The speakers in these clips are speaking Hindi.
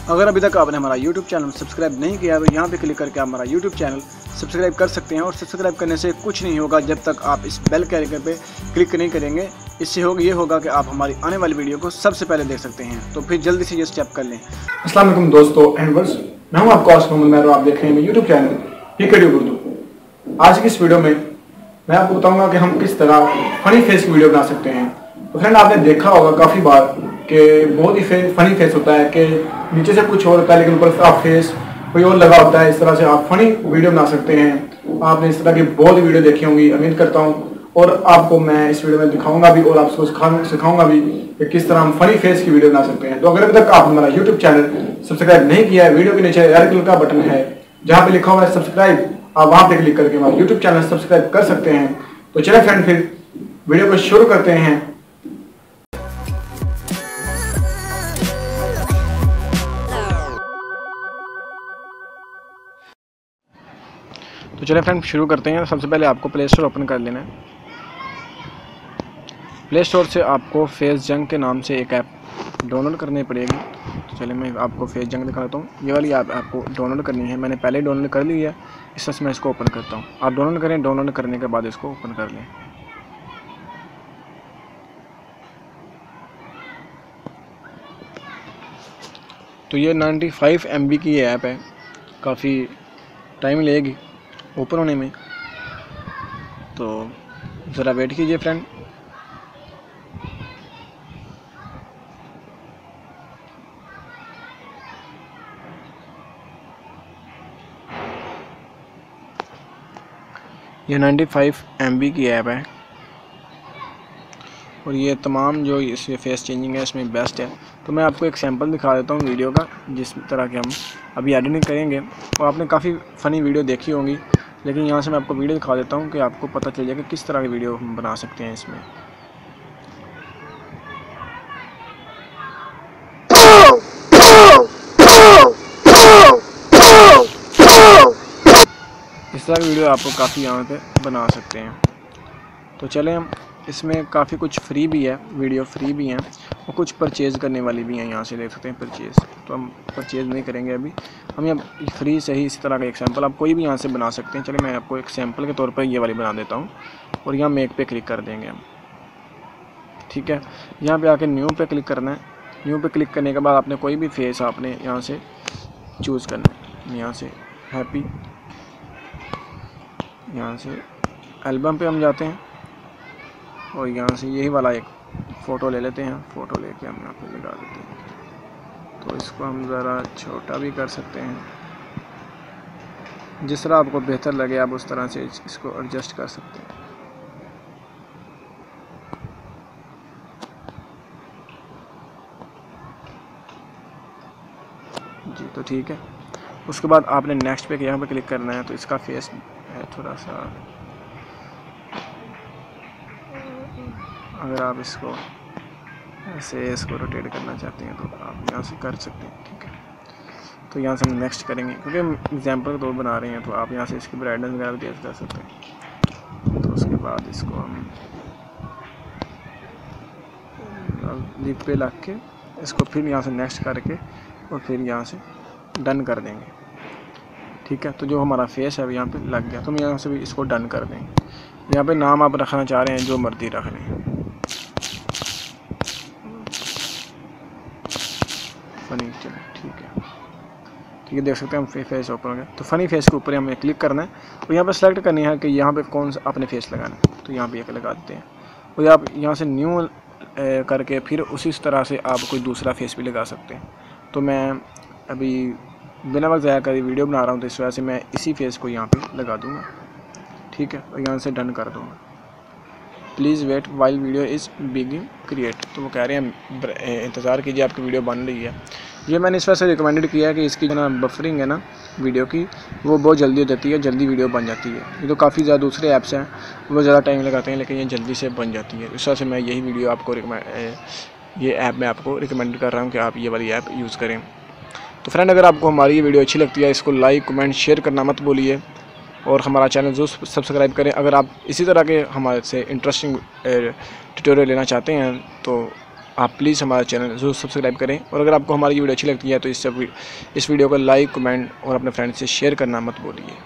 अगर अभी तक आपने हमारा YouTube चैनल सब्सक्राइब नहीं किया तो यहाँ पे क्लिक करके आप हमारा YouTube चैनल सब्सक्राइब कर सकते हैं। और सब्सक्राइब करने से कुछ नहीं होगा जब तक आप इस बेल के आइकन पे क्लिक नहीं करेंगे। इससे ये होगा कि आप हमारी आने वाली वीडियो को सबसे पहले देख सकते हैं। तो फिर जल्दी से ये स्टेप कर लें। अस्सलाम वालेकुम दोस्तों एंड वर्स, मैं हूं आपका होस्ट मोहम्मद महरो। आप देख रहे हैं यूट्यूब चैनल पीके उर्दू। आज की इस वीडियो में मैं आपको बताऊंगा कि हम किस तरह फनी फेस की वीडियो बना सकते हैं। तो फ्रेंड, आपने देखा होगा काफ़ी बार कि बहुत ही फनी फेस होता है कि नीचे से कुछ और होता है लेकिन ऊपर से आप फेस कोई और लगा होता है। इस तरह से आप फनी वीडियो बना सकते हैं। आपने इस तरह की बहुत ही वीडियो देखी होंगी, उम्मीद करता हूँ। और आपको मैं इस वीडियो में दिखाऊंगा भी और आपको सिखाऊंगा भी कि किस तरह हम फनी फेस की वीडियो बना सकते हैं। तो अगर अभी तक आप हमारा यूट्यूब चैनल सब्सक्राइब नहीं किया है, वीडियो के नीचे रेड कलर का बटन है जहाँ पे लिखा हुआ है सब्सक्राइब, आप वहाँ पे क्लिक करके हमारा यूट्यूब चैनल सब्सक्राइब कर सकते हैं। तो चलिए फ्रेंड, फिर वीडियो को शुरू करते हैं। तो चलिए फ्रेंड शुरू करते हैं। सबसे पहले आपको प्ले स्टोर ओपन कर लेना है। प्ले स्टोर से आपको फेस जंग के नाम से एक ऐप डाउनलोड करनी पड़ेगी। तो चलिए मैं आपको फेस जंग दिखाता हूँ। ये वाली ऐप आपको डाउनलोड करनी है। मैंने पहले डाउनलोड कर ली है, इस वजह से मैं इसको ओपन करता हूँ। आप डाउनलोड करें, डाउनलोड करने के बाद इसको ओपन कर लें। तो ये 95 MB की ये ऐप है, काफ़ी टाइम लगेगी ओपन होने में, तो ज़रा वेट कीजिए फ्रेंड। ये 95 MB की ऐप है और ये तमाम जो इसमें फेस चेंजिंग है इसमें बेस्ट है। तो मैं आपको एक सैंपल दिखा देता हूँ वीडियो का, जिस तरह के हम अभी एडिटिंग करेंगे। और आपने काफ़ी फ़नी वीडियो देखी होंगी, लेकिन यहाँ से मैं आपको वीडियो दिखा देता हूँ कि आपको पता चल जाएगा किस तरह की वीडियो हम बना सकते हैं इसमें। इस तरह की वीडियो आपको काफ़ी यहाँ पे बना सकते हैं। तो चलें, हम इसमें काफ़ी कुछ फ्री भी है, वीडियो फ्री भी हैं और कुछ परचेज़ करने वाली भी हैं। यहाँ से देख सकते हैं परचेज़, तो हम परचेज़ नहीं करेंगे अभी, हम यहाँ फ्री से ही इस तरह का एक सैंपल आप कोई भी यहाँ से बना सकते हैं। चलिए मैं आपको एक सैंपल के तौर पर ये वाली बना देता हूँ और यहाँ मेक पे क्लिक कर देंगे हम। ठीक है, यहाँ पे आके न्यू पे क्लिक करना है। न्यू पे क्लिक करने के बाद आपने कोई भी फेस आपने यहाँ से चूज़ करना है। यहाँ से हैप्पी, यहाँ से एल्बम पे हम जाते हैं और यहाँ से यही वाला एक फ़ोटो ले लेते हैं। फ़ोटो लेके हम यहाँ पे लगा देते हैं। तो इसको हम ज़रा छोटा भी कर सकते हैं, जिस तरह आपको बेहतर लगे आप उस तरह से इसको एडजस्ट कर सकते हैं। जी तो ठीक है। उसके बाद आपने नेक्स्ट पे यहाँ पे क्लिक करना है। तो इसका फेस है थोड़ा सा, अगर आप इसको ऐसे इसको रोटेट करना चाहते हैं तो आप यहाँ से कर सकते हैं। ठीक है, तो यहाँ से हम नेक्स्ट करेंगे क्योंकि हम एग्जाम्पल के तौर बना रहे हैं। तो आप यहाँ से इसकी ब्राइटनेस वगैरह भी तेज़ कर सकते हैं। तो उसके बाद इसको हम लिप पे लग के इसको फिर यहाँ से नेक्स्ट करके और फिर यहाँ से डन कर देंगे। ठीक है, तो जो हमारा फेस है यहाँ पे लग गया। तो हम यहाँ से भी इसको डन कर देंगे। यहाँ पे नाम आप रखना चाह रहे हैं जो मर्जी रख लें। फनी, चलो ठीक है। ठीक है, देख सकते हैं हम फेस ओपन हो गया। तो फनी फेस के ऊपर हमें क्लिक करना है और यहाँ पे सेलेक्ट करनी है कि यहाँ पे कौन सा अपने फेस लगाना है। तो यहाँ पे एक लगा देते हैं और आप यहाँ से न्यू करके फिर उसी तरह से आप कोई दूसरा फेस भी लगा सकते हैं। तो मैं अभी बिना वक्त ज़ाया कर वीडियो बना रहा हूँ, तो इस वजह से मैं इसी फेस को यहाँ पे लगा दूँगा। ठीक है, और यहाँ से डन कर दूँगा। Please wait while video is being create. तो वो कह रहे हैं इंतज़ार कीजिए, आपकी वीडियो बन रही है। ये मैंने इस वजह से रिकमेंडेड किया है कि इसकी जो ना बफरिंग है ना वीडियो की, वो बहुत जल्दी हो जाती है, जल्दी वीडियो बन जाती है। ये तो काफ़ी ज़्यादा दूसरे ऐप्स हैं वो ज़्यादा टाइम लगाते हैं, लेकिन ये जल्दी से बन जाती है। इस वजह से मैं यही वीडियो आपको ये ऐप मैं आपको रिकमेंड कर रहा हूँ कि आप ये वाली ऐप यूज़ करें। तो फ्रेंड, अगर आपको हमारी ये वीडियो अच्छी लगती है, इसको लाइक कमेंट शेयर करना मत भूलिए और हमारा चैनल ज़रूर सब्सक्राइब करें। अगर आप इसी तरह के हमारे से इंटरेस्टिंग ट्यूटोरियल लेना चाहते हैं तो आप प्लीज़ हमारा चैनल ज़रूर सब्सक्राइब करें, और अगर आपको हमारी वीडियो अच्छी लगती है तो इस वीडियो को लाइक, कमेंट और अपने फ्रेंड से शेयर करना मत भूलिए।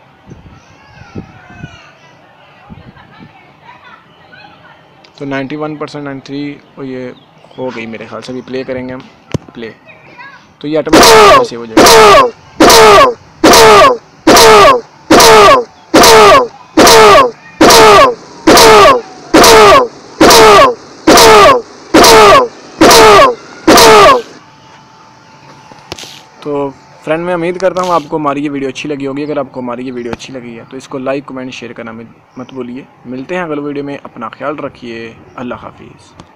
तो 91%, 93 और ये हो गई मेरे ख्याल से। अभी प्ले करेंगे हम, प्ले, तो ये ऑटोमेटिक सेव हो जाएगा। तो फ्रेंड, मैं उम्मीद करता हूँ आपको हमारी ये वीडियो अच्छी लगी होगी। अगर आपको हमारी ये वीडियो अच्छी लगी है तो इसको लाइक, कमेंट, शेयर करना मत भूलिए। मिलते हैं अगले वीडियो में। अपना ख्याल रखिए। अल्लाह हाफिज़।